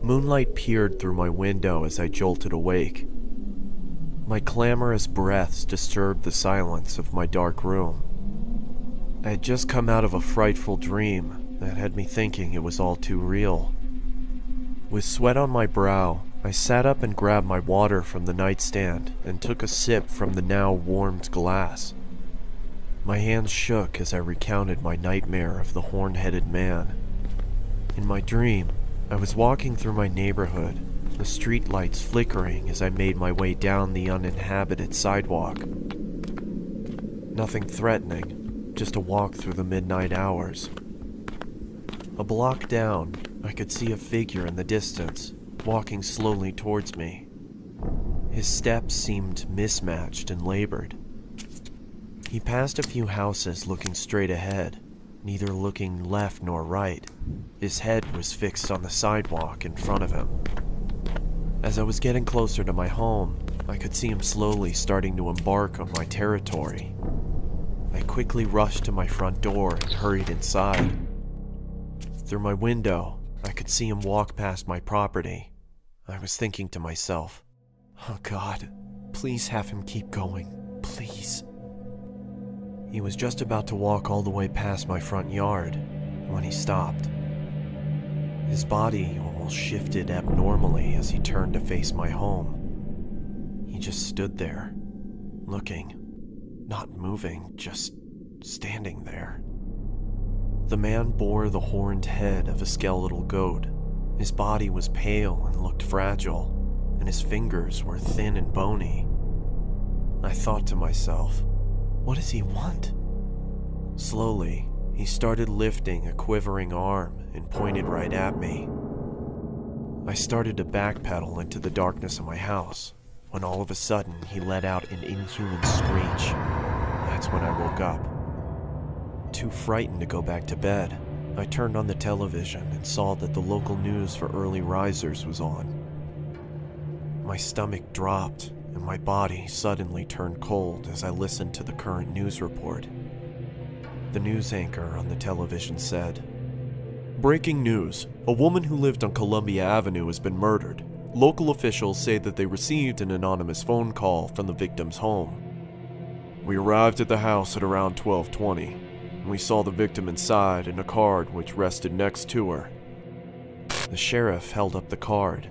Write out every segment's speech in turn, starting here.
Moonlight peered through my window as I jolted awake. My clamorous breaths disturbed the silence of my dark room. I had just come out of a frightful dream that had me thinking it was all too real. With sweat on my brow, I sat up and grabbed my water from the nightstand and took a sip from the now warmed glass. My hands shook as I recounted my nightmare of the horn-headed man. In my dream, I was walking through my neighborhood, the streetlights flickering as I made my way down the uninhabited sidewalk. Nothing threatening, just a walk through the midnight hours. A block down, I could see a figure in the distance, walking slowly towards me. His steps seemed mismatched and labored. He passed a few houses looking straight ahead, neither looking left nor right. His head was fixed on the sidewalk in front of him. As I was getting closer to my home, I could see him slowly starting to embark on my territory. I quickly rushed to my front door and hurried inside. Through my window, I could see him walk past my property. I was thinking to myself, "Oh God, please have him keep going, please." He was just about to walk all the way past my front yard when he stopped. His body almost shifted abnormally as he turned to face my home. He just stood there, looking, not moving, just standing there. The man bore the horned head of a skeletal goat. His body was pale and looked fragile, and his fingers were thin and bony. I thought to myself, what does he want? Slowly, he started lifting a quivering arm and pointed right at me. I started to backpedal into the darkness of my house, when all of a sudden he let out an inhuman screech. That's when I woke up. Too frightened to go back to bed, I turned on the television and saw that the local news for early risers was on. My stomach dropped and my body suddenly turned cold as I listened to the current news report. The news anchor on the television said, "Breaking news. A woman who lived on Columbia Avenue has been murdered. Local officials say that they received an anonymous phone call from the victim's home. We arrived at the house at around 12:20. We saw the victim inside and a card which rested next to her." The sheriff held up the card.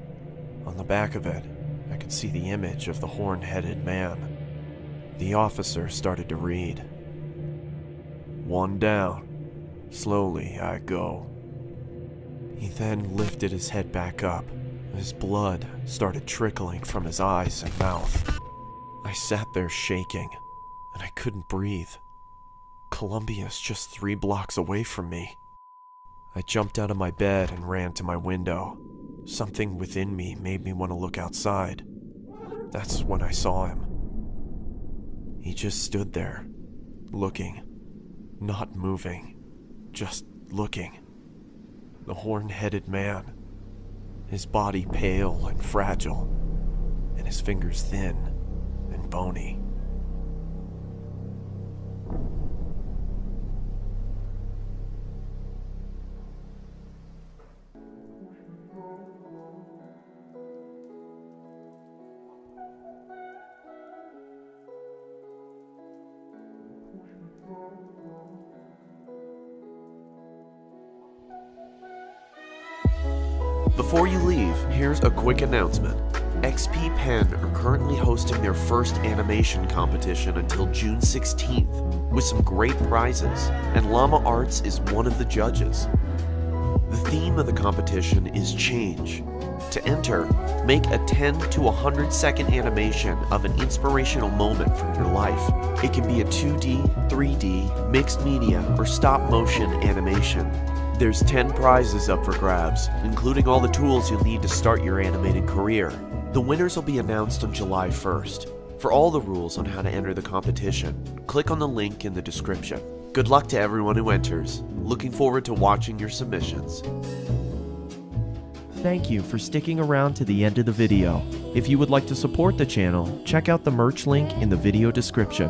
On the back of it, I could see the image of the horn-headed man. The officer started to read. "One down. Slowly I go." He then lifted his head back up. His blood started trickling from his eyes and mouth. I sat there shaking, and I couldn't breathe. Columbia's just 3 blocks away from me. I jumped out of my bed and ran to my window. Something within me made me want to look outside. That's when I saw him. He just stood there, looking, not moving, just looking. The horn-headed man, his body pale and fragile, and his fingers thin and bony. Before you leave, here's a quick announcement. XP Pen are currently hosting their first animation competition until June 16th with some great prizes, and Llama Arts is one of the judges. The theme of the competition is change. To enter, make a 10 to 100 second animation of an inspirational moment from your life. It can be a 2D, 3D, mixed media, or stop motion animation. There's 10 prizes up for grabs, including all the tools you'll need to start your animated career. The winners will be announced on July 1st. For all the rules on how to enter the competition, click on the link in the description. Good luck to everyone who enters. Looking forward to watching your submissions. Thank you for sticking around to the end of the video. If you would like to support the channel, check out the merch link in the video description.